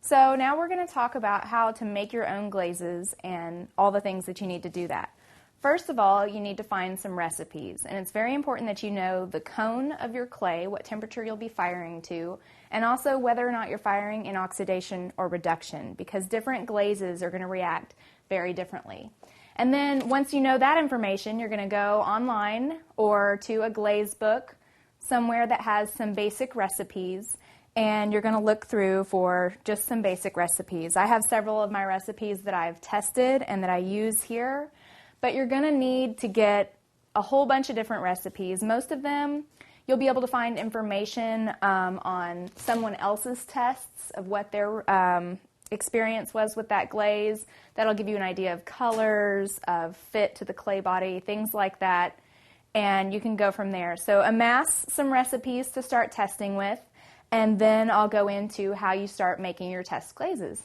So now we're going to talk about how to make your own glazes and all the things that you need to do that. First of all, you need to find some recipes, and it's very important that you know the cone of your clay, what temperature you'll be firing to, and also whether or not you're firing in oxidation or reduction, because different glazes are going to react very differently. And then once you know that information, you're going to go online or to a glaze book somewhere that has some basic recipes, and you're going to look through for just some basic recipes. I have several of my recipes that I've tested and that I use here, but you're going to need to get a whole bunch of different recipes. Most of them you'll be able to find information on someone else's tests of what their experience was with that glaze. That'll give you an idea of colors, of fit to the clay body, things like that, and you can go from there. So amass some recipes to start testing with, and then I'll go into how you start making your test glazes.